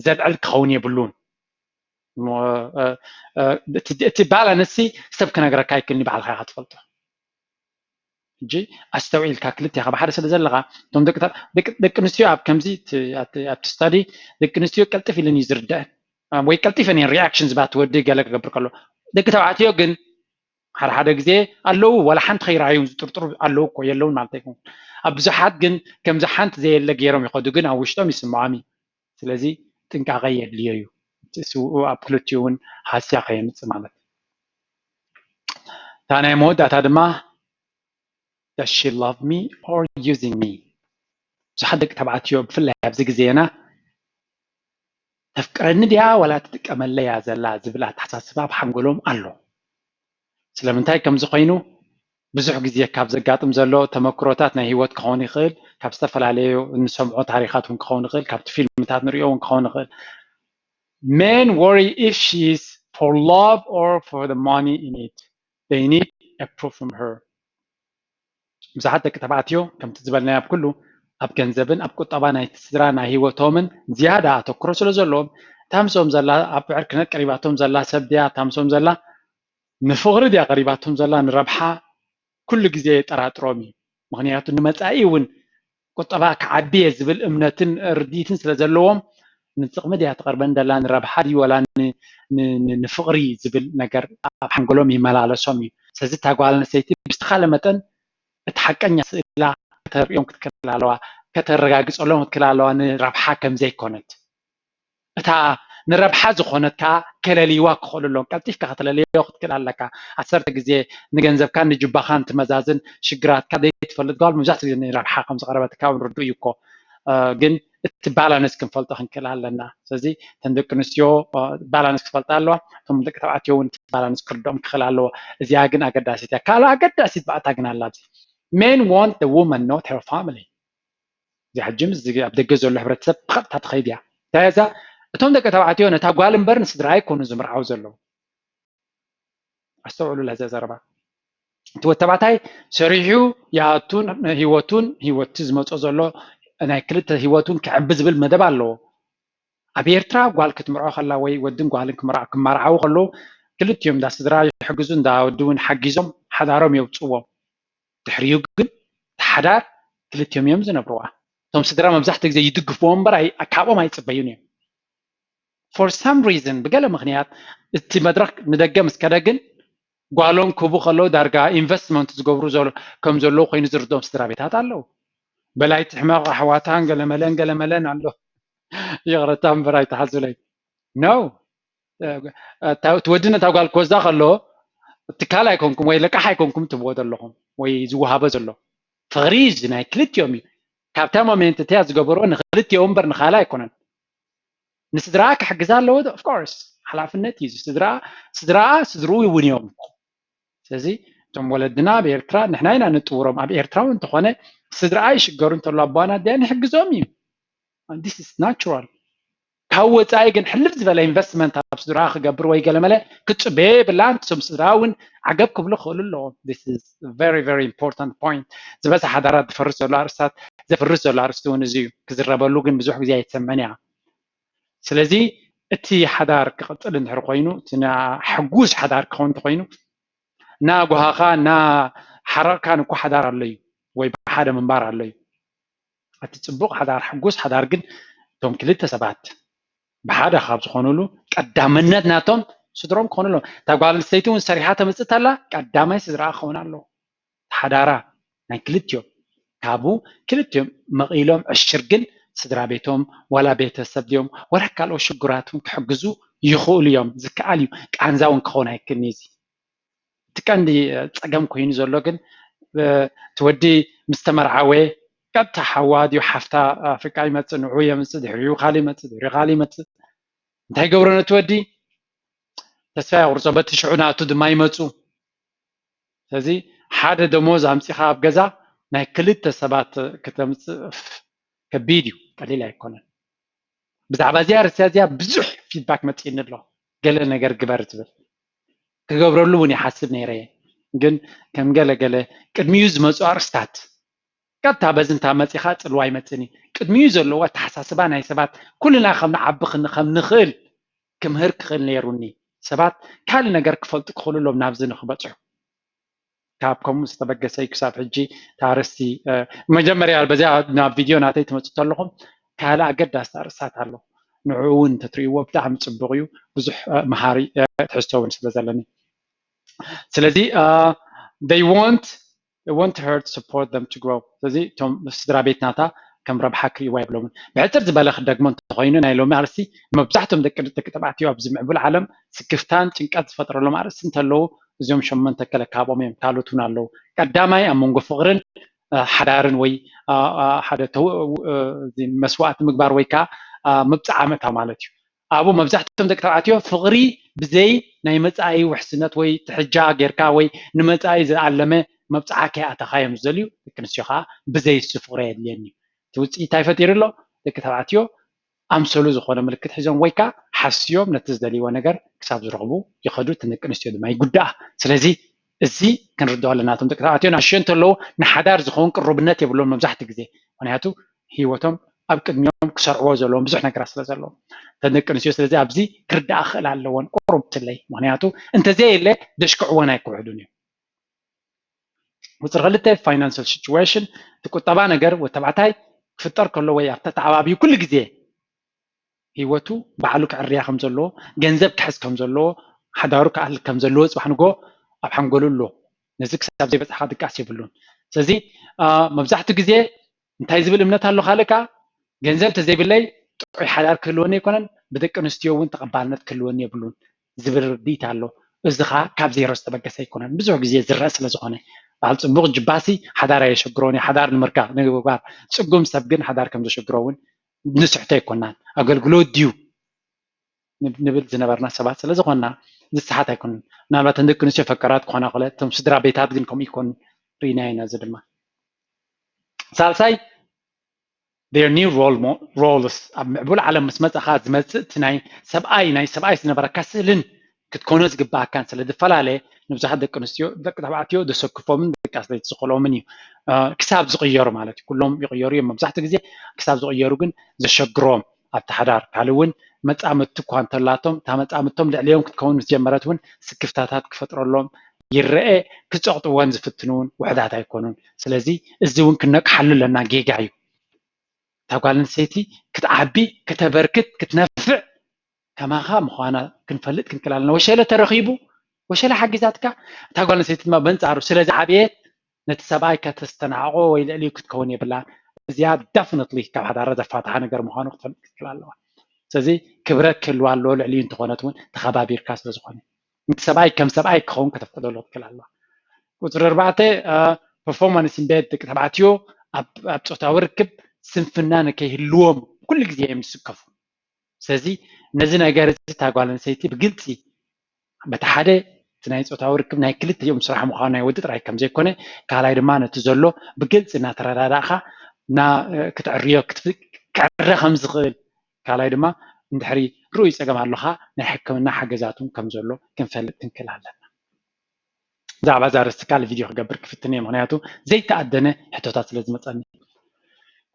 ዘልዕል ክኸውን የብሉን እቲ ባላንስ ሰብ ክነግረካ ኣይክእልኒ ባዕልካ ኢኻ ትፈልጦ እንጂ ኣስተውዒልካ ክልቲኢኻ ብሓደ ስለ ዘለኻ እቶም ደቂ ኣንስትዮ ኣብ ከምዚ ኣብቲ ስታዲ ደቂ ኣንስትዮ ቀልጢፍ ኢለን እዩ ዝርድአን ወይ ቀልጢፈን እየን ሪኣክሽን ዝባት ወዲ ገለ ክገብር ከሎ ደቂ ተባዕትዮ ግን ሓደ ግዜ ኣለዉ ዋላ ሓንቲ ከይረኣዩ ዝጥርጥሩ ኣለዉ እኮ የለውን ማለት ኣይኮን ኣብ ብዙሓት ግን ከምዚ ሓንቲ ዘየለ ገይሮም ይኸዱ ግን ኣብ ውሽጦም ይስምዖም እዩ ስለዚ ጥንቃቐ የድልዮ እዩ ስውኡ ኣብ ክልቲኡ እውን ሃስያ ከየምፅእ ማለት እታ ናይ መወዳእታ ድማ does she love me or using me ብዙሓት ደቂ ተባዕትዮ ብፍላይ ኣብዚ ግዜና ተፍቅረኒ ድያ ወላ ትጥቀመለያ ዘላ ዝብል ኣተሓሳስባ ብሓንጎሎም ኣሎ ስለምንታይ ከም ዝኾይኑ ብዙሕ ግዜ ካብ ዘጋጥም ዘሎ ተመክሮታት ናይ ሂወት ክኸውን ይኽእል ካብ ዝተፈላለዩ እንሰምዖ ታሪኻት እውን ክኸውን ይኽእል ካብቲ ፊልምታት ንሪኦ እውን ክኸውን ይኽእል men worry if she's for love or for the money in it they need a proof from her ብዙሓት ደቂ ተባዕትዮ ከምቲ ዝበልናዮ ኣብ ኩሉ ኣብ ገንዘብን ኣብ ቁጠባ ናይቲ ስድራ ናይ ሂወቶምን ዝያዳ ኣተኩሮ ስለ ዘለዎም እታ ምስኦም ዘላ ኣብ ዕርክነት ቀሪባቶም ዘላ ሰብ ድያ እታ ምስኦም ዘላ ንፍቕሪ ድያ ቀሪባቶም ዘላ ንረብሓ ኩሉ ግዜ የጠራጥሮም እዩ ምክንያቱ ንመፃኢ እውን ቁጠባ ክዓቢ እየ ዝብል እምነትን ርዲኢትን ስለ ዘለዎም ንጥቕሚ ድያ ተቐርበን ዘላ ንረብሓ ድዩ ወላ ንፍቕሪ ዝብል ነገር ኣብ ሓንጎሎም ይመላለሶም እዩ ስለዚ እታ ጓል ኣንስተይቲ ብዝተኻለ መጠን እቲ ሓቀኛ ስእላ ከተርእዮም ክትክእል ኣለዋ ከተረጋግፀሎም ክትክእል ኣለዋ ንረብሓ ከምዘይኮነት እታ ንረብሓ ዝኾነት ከዓ ከለሊዋ ክኽእልሎም ቀልጢፍካ ከተለልዮ ክትክእል ኣለካ 10 ግዜ ንገንዘብካ ንጅባኻን ትመዛዝን ሽግራትካ ዘይትፈልጥ ጓል መብዛሕትኡ ግዜ ንረብሓ ከም ዝቐረበትካ ንርድኡ እዩ እኮ ግን እቲ ባላንስ ክንፈልጦ ክንክእል ኣለና ስለዚ እተን ደቂ ኣንስትዮ ባላንስ ክፈልጣ ኣለዋ እቶም ደቂ ተባዕትዮ እውን ባላንስ ክርድኦም ክኽእል ኣለዎ እዚኣ ግን ኣገዳሲት እያ ካልእ ኣገዳሲት ባእታ ግን ኣላ men want the woman not her family እዚ ሕጅም ኣብ ደገ ዘሎ ሕብረተሰብ ብቐጥታ ትኸይድ እያ እንታይ እዛ እቶም ደቂ ተባዕትዮ ነታ ጓል እምበር ንስድራ ኣይኮኑ ዝምርዓው ዘለዉ ኣስተውዕሉ ለዚ ዘረባ እቲ ወዲ ተባዕታይ ሰሪሑ ይኣቱን ሂወቱ ዝመፆ ዘሎ ናይ ክልተ ሂወቱን ክዕቢ ዝብል መደብ ኣለዎ ኣብ ኤርትራ ጓል ክትምርዖ ከላ ወይ ወድን ጓልን ክመርዓው ከለዉ ክልቲኦም እንዳ ስድራ ይሕግዙ እንዳ ወዲ እውን ሓጊዞም ሓዳሮም የውፅዎም ድሕሪኡ ግን ሓዳር ክልቲኦም እዮም ዝነብርዋ እቶም ስድራ መብዛሕትኡ ግዜ ይድግፍዎም እምበር ካብኦም ኣይፅበዩን እዮም for some reason በገለ ምክንያት እቲ መድረክ ንደገ ምስ ከደ ግን ጓሎም ክቡ ከለዉ ዳርጋ ኢንቨስትመንት ዝገብሩ ከም ዘለዉ ኮይኑ ዝርድኦም ስድራ ቤታት ኣለዉ በላይ ትሕማቕ ኣሕዋታን ገለመለን ኣሎ ይቕረታ እምበር ኣይተሓዝለይ ኖ ትወዲ ነታ ጓል ክወዛ ከሎ ትካል ኣይኮንኩም ወይ ለቃሕ ኣይኮንኩም ትብዎ ዘለኹም ወይ ዝወሃበ ዘሎ ፍቕሪ እዚ ናይ ክልቲኦም እዩ ካብታ ሞሜንት እትያ ዝገበርዎ ንክልቲኦም እምበር ንኻልእ ኣይኮነን ንስድራ ክሕግዛ ኣለዎ ኦፍ ኮርስ ሓላፍነት እዩ ስድራ ስድርኡ እውን እዮም ስለዚ እቶም ወለድና ኣብ ኤርትራ ንሕና ኢና ንጥውሮም ኣብ ኤርትራ እውን እንተኾነ ስድራ ይሽገሩ እንተሎ ኣቦና ድያ ንሕግዞም እዩ this is natural ካብ ወፃኢ ግን ሕልፍ ዝበለ ኢንቨስትመንት ኣብ ስድራ ክገብር ወይ ገለመለ ክፅበየ የብላ ንሶም ስድራ እውን ዓገብ ክብሉ ክእሉ ኣለዎም this is very very important point ዝበዛ ሓዳራት ዝፈርስ ዘሎ ኣርስታት ዘፍርስ ዘሎ ኣርስቲ እውን እዚ እዩ ክዝረበሉ ግን ብዙሕ ግዜ ኣይተሰመን እያ ስለዚ እቲ ሓዳር ክቕፅል እንድሕር ኮይኑ እቲ ሕጉስ ሓዳር ክኸውን እንተኮይኑ ና ጓሃኻ ና ሓረቕካን እኮ ሓዳር ኣሎ እዩ ወይ ብሓደ ምንባር ኣሎ እዩ እቲ ፅቡቕ ሓዳር ሕጉስ ሓዳር ግን እቶም ክልተ ሰባት ብሓደ ካብ ዝኾኑሉ ቀዳምነት ናቶም ስድሮም ክኾኑ ኣለዎም እታ ጓል ኣንስተይቲ እውን ሰሪሓ ተመፅእ ኣላ ቀዳማይ ስድራ ክኸውን ኣለዎ ሓዳራ ናይ ክልቲኦም ካብኡ ክልቲኦም መቒሎም ዕሽር ግን ስድራ ቤቶም ወላ ቤተሰብ ድዮም ወላ ካልኦት ሽጉራት እውን ክሕግዙ ይኽእሉ እዮም ዝከኣል እዩ ቃንዛ እውን ክኸውን ኣይክእልኒ እዚ እቲ ቀንዲ ፀገም ኮይኑ ዘሎ ግን እቲ ወዲ ምስ ተመርዓወ ቀጥታ ሓዋ ድዩ ሓፍታ ኣፍሪቃ ይመፅእ ንዑ የምፅእ ድሕሪኡ ካሊእ ይመፅእ ድሕሪኡ ካሊእ ይመፅእ እንታይ ገብሮ ነቲ ወዲ ተስፋ የቁርፆ በቲ ሽዑ ናቱ ድማ ይመፁ ስለዚ ሓደ ደሞዝ ኣምፂኻ ኣብ ገዛ ናይ ክልተ ሰባት ከተምፅእ ከቢድ እዩ ቀሊል ኣይኮነን ብዛዕባ እዚኣ ርስያ እዚኣ ብዙሕ ፊድባክ መፂእኒ ኣሎ ገለ ነገር ግበር ዝብል ክገብረሉ እውን ይሓስብ ነይረ ግን ከም ገለገለ ቅድሚኡ ዝመፁ ኣርስታት ቀጥታ በዚ እንታ መፂኻ ፅልዋ ይመፅእኒ ቅድሚኡ ዘለዎ ኣተሓሳስባ ናይ ሰባት ኩልና ከም ንዓቢ ከም ንኽእል ክምህር ክኽእል ነይሩኒ ሰባት ካልእ ነገር ክፈልጡ ክኽእሉሎም ናብዚ ንክበፅሑ ካብ ከምኡ ዝተበገሰ ክሳብ ሕጂ ታርስቲ መጀመርያ በዚያ ናብ ቪድዮ ናተይ ትመፅእ ኣለኹም ካልእ ኣገዳሲ ኣርእስታት ኣሎ ንዑ እውን ተትርእይዎ ብጣዕሚ ፅቡቕ እዩ ብዙሕ መሃሪ ትሕዝቶ እውን ስለ ዘለኒ ስለዚ they want her to support them to grow ስለዚ እቶም ስድራ ቤት ናታ ከም ረብሓ ክርእይዋ የብሎምን ብሕፅር ዝበለ ክደግሞ እንተኮይኑ ናይ ሎሚ ኣርእስቲ መብዛሕትኦም ደቂ ተባዕትዮ ኣብዚ ምዕቡል ዓለም ስክፍታን ጭንቀት ዝፈጥረሎም ኣርእስቲ እንተለዉ እዚኦም ሸመንተ ከለ ካብኦም እዮም ካልኦት እውን ኣለዉ ቀዳማይ ኣብ መንጎ ፍቕርን ሓዳርን ወይ ሓደ መስዋእቲ ምግባር ወይ ከዓ ምብፃዕ ዓመታ ማለት እዩ أبو مبزحتهم دك تبعتيو فقري بزي ناي مصاي وحسنات وي تحجا غيركا وي نمصاي زعلمه مبصعك أتخايم زليو كنسيخا بزي السفورة يدلني توصي تايفتير له دك تبعتيو أمثلوا زخونا ملكت حزام ويكا حسيوم نتزدلي ونجر كسب زرقبو يخدو تنكنستيو دماي قدا سلازي الزي كان ردوا لنا تم تكتاتيو ناشين تلو نحدار زخون قربنات يبلون مبزحت جزء ونهاتو هيوتهم أبكد يوم كسرعوا زلهم بزح نكر أصل زلهم تنكنستيو سلازي أبزي كرد أخل على اللون قرب تلي ونهاتو أنت زي اللي دشكع وانا يقعدوني وترغلته financial situation تكون طبعا نجر وتبعتاي فطر كله ويا تتعبي كل جزء هيوتو بعلو كعريا خمزلو جنزب كحس خمزلو حدارو كأهل خمزلو صبح نجو أبحم قولوا له نزك سب زي بس حد كاسي بلون سزي مبزحتو جزء انتهي زبل امنت هالو خالكا جنزب تزي باللي حدار كلوني يكونن بدك نستيو وين تقبلنت كلوني بلون زبل رديت هالو إزخا كاب زي رست بقى سيكونن بزوج جزء زرس لزخانة بعد صبغ جباسي حدار يشجروني حدار المركا نجوبار سقوم سبقين حدار كم زشجرون نسحته يكونن أقول ديو نبل زنبرنا سبات سلزق قلنا نسحات يكون نالبات عندك نشوف فكرات قانا قلت تم صدر بيتات جنكم يكون ريناين زدما سالساي their new roles بقول على مسمت أخذ مسمت تناي سبعي سنبرة كسلن كتكونوا زجبا كان سلد فلالة نبزح دك نستيو دك تبعتيو دسوكفو من دك أصلي تسقلوا مني كساب زغيروا مالتي كلهم يغيروا يوم مبزحت جزء كساب زغيروا جن زشجروم التحضار قالون متعمدتو كوانتلاتهم تمتعمدتهم لعليهم كتكون متجمرتون سكفتاتات كفتروا لهم يرأي كتعطوا وانز فتنون وحدات يكونون سلازي الزون كنك حلو لنا جيجايو تقولن سيتي كتعبي كتبركت كتنفع كما خا مخانا كنفلت كنكلالنا وشيله ترخيبو وشيله حجزاتك تقولن سيتي ما بنصارو سلازي عبيت نتسباي كتستنعقو ويل عليك كتكون يبلا زياد دفنتلي كاب حدا رد فاتحه نجر مخانو كتكلالوا سلازي كبرت كل والو لعلي انت خونتون تخبابير كاس لزخوني نتسباي كم سباي كون كتفقدوا كلالوا وتر ربعته performance امبيد تبعتيو اب صوتاو ركب سنفنا نكيهلوم كل جزء يمسكفو سلازي نزي نجار تاغوالن سيتي بقلتي بتحده تناي صوتاو ركب ناي كلت يوم صراحه مخانا يودت راي كم زي كونه كالاي دما نتزلو بقلت نا تراداخا نا كتعريو كعره خمس غل كالاي دما ندحري روي صقم اللوخا ناي حكمنا حجزاتهم كم زلو كنفلت كنكلالنا زعبا زارستكال فيديو خبر كفتني معناته زي تأدنه حتوتات لازم تصني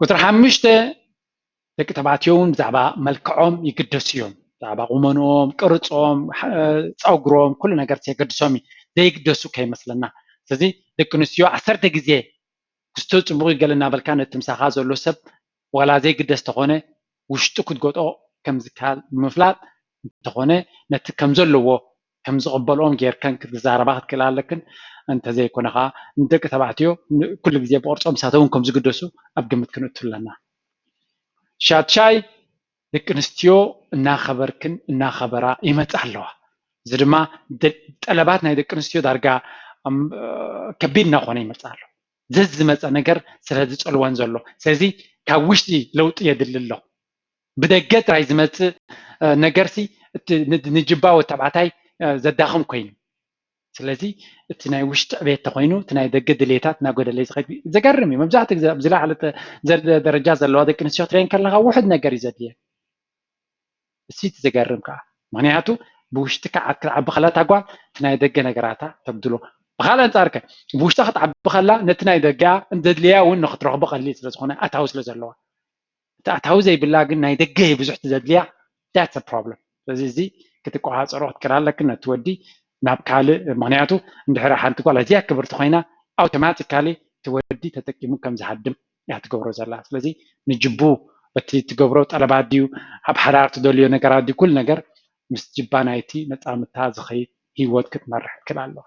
كتر حمشته دك تبعتيهم زعبا ملكعهم يقدسيهم زعبا قمنهم قرصهم صاغروم كل ነገር يقدسومي زي يقدسو كاي مثلنا ስለዚህ دك نسيو 10 ጊዜ كستوصمو يقلنا بالكان التمساخا زلو سب ولا زي يقدس تخونه وشتو كتغطو كم زكال مفلات تخونه نت كم زلو كم زقبلهم غير كان كزاربات كلالكن انت زي كونها دك تبعتيو كل ጊዜ بقرصهم ساتون كم زقدسو ابقمت كنتلنا شاتشاي دك نستيو እና خبركن እና خبرا يمصالوا زدما طلبات ናይ دك نستيو دارغا كبيدنا خونه يمصالوا زز مص ነገር ስለዚ ጸልዋን ዘሎ ስለዚ ካብ ውሽጢ ለውጥ የድልሎ بدقت راي زمت نجرسي نجبا وتبعتاي زداخم كوين سلازي تناي وشت بيت تخوينو تناي دق دليتات ناقود اللي زخيت زقرمي مبزعتك بزلا على درجه زلوا دك نسيو ترين كلها واحد نجر يزديه سيت زقرمك معناته بوشتك عب خلا تاقوا تناي دق نجراتا تبدلو بخالا انصارك بوشتك تعب خلا نتناي دقا انددليا ون نخطرخ بقلي سلازخونه اتاوس لزلوا تأتاو زي بالله قلنا يدقه بزحت زدليا that's a problem فزي كتقوها صروت كرالك إن تودي نابكالي معناته ندحرا حان تقول زي كبرت خوينا automatically تودي تتكي ممكن زحدم يعتقبرو زلا ስለዚህ نجبو بتي تقبرو طلبات ديو حب حرار تدوليو نقرات دي كل نقر مس جبانايتي نطامتا زخي هيوت كتمرح كلالو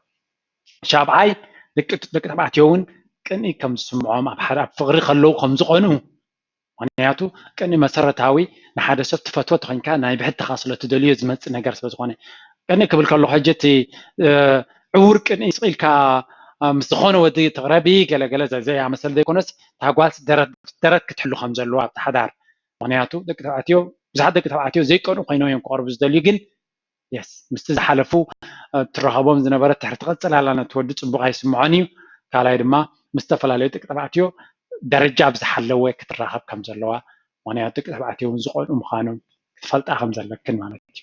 شابعاي دك تبعتيون كني كم سمعهم اب حراب فقري خلو كم زقونو معناته كأني مسرتاوي نحد سبت فتوى تخنكا ناي بحد خاصلة تدليو زمت نجار سبزخونه كأني قبل كله حاجتي عور كأني يسقيل كا مسخونه ودي تغربي قال زي مثلا دي كونس تاقواس درت كتحلو خمسة اللواب تحدار معناته دك تبعتيو ብዙሓት ደቂ ተባዕትዮ ዘይቀኑ ኮይኖም እዮም ክቐርቡ ዝደልዩ ግን يس مست زحلفو ترخبهم زنبرة تحت قصة على تودي صبغة يسمعوني كلا يدما مستفلا تبعتيو درجة بزحلوه كترخب كم زلوا وانا يعطيك تبعتيو نزقون خانم تفلت أخم زلك كن مالتي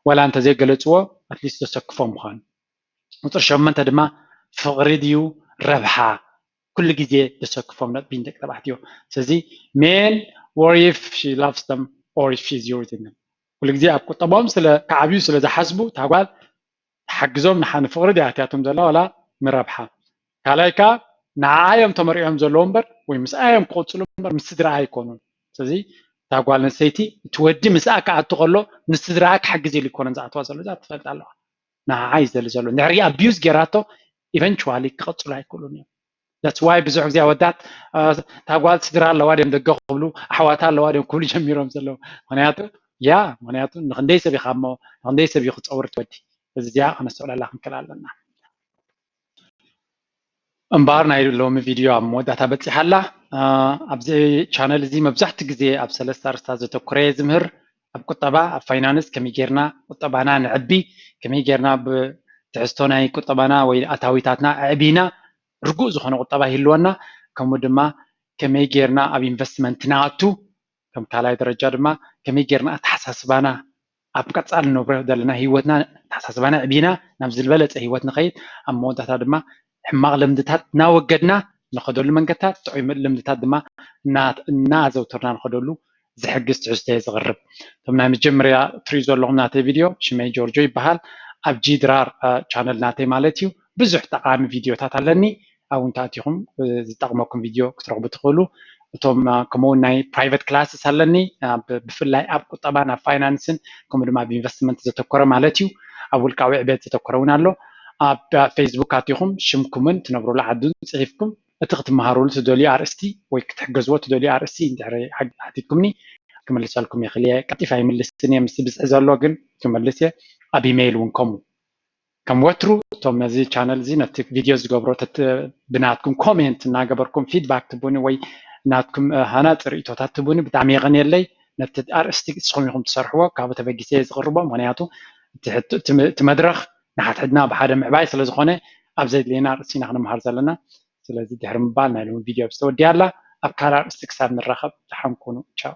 ولا أنت زي قلتوا أتليست تسقفهم خان وترشم من تدما فغريديو ربحة كل جزء تسقفهم نت بينك تبعتيو سزي men worry if she loves them or if she's yours in them كل جزء أبكو طبعاً سلا كعبيو سلا زحسبو تقول حجزهم نحن فقرد يعطيهم زلا ولا مربحة كلايكا نعايم تمريهم زلومبر ويمسأيهم قوتلومبر مستدرع يكونون سزي تقول نسيتي تودي مسأك عتقولو مستدرعك حجز اللي يكونن زعتوا زلوا زعت فلت الله نعايز زلوا نعري أبيوز جراتو eventually قوتلو يكونون that's why بزوج زي ودات تقول استدرع لوادم دقوا قبلو حواتها لوادم كل جميرهم زلوا هنياتو يا معناته نخندي سبي خامو نخندي سبي ختصور تودي بزيا أنا سؤال الله كلا لنا أمبارنا يلوم فيديو عم ودات بتسي حلا أبزي channel زي مبزحت جزء أبسل ستار ستاز تكري زمهر أبقطبا فاينانس كمي جيرنا قطبانا نعبي كمي جيرنا بتعستونا قطبانا وأتاويتاتنا عبينا رجوز خنا قطبا هلونا كمودما كمي جيرنا أب investment ناتو كم كلا درجة دما كمي جيرنا أتحسسبانا أبقى تسأل نبره دلنا هيوتنا تحسسبانا عبينا نبذل بلد هيوتنا خيط أما ودات دما حماق لمدتات ناوجدنا ناخذ له منقطات تعيم لمدتات دما نازو ترنا ناخذ له زحجز تعستي زغرب ثم مجمريا فريزو لهم ناتي فيديو شمي جورجو يبحال أبجي درار channel ناتي مالتيو بزح تقام فيديو تاتلني أو نتاتيهم تقامكم فيديو كترغبوا تدخلوا ثم كمون ناي private classes هلني بفلاي أب طبعا فاينانسن كم دما بinvestment زتكرر مالتيو أول كاوي عباد زتكررون له فيسبوك هاتيهم شمكمن تنبروا لحدون صحيفكم اتخذ مهارول تدولي RST ويكتحجزوا تدولي RST انت حديتكمني كمل لكم يا خليه كتيفا يملسني مسبس ازالو جن كملسيه ابي ميل ونكم كم وترو توم زي channel زي نت فيديوز جبرو بناتكم كومنت ناغبركم فيدباك تبوني وي ناتكم هنا طريقتات تبوني بتعمي غني لي نت RST تسخميكم تسرحوا كابو تبقيسي زغربا معناته تمدرخ نحت حدنا بحدا معباي سلازخونه أبزيد لينا رسينا خنا مهار زلنا سلازي دحر مبالنا لهم فيديو بستودي الله أبكار استكساب من الرخب تحمكونوا تشاو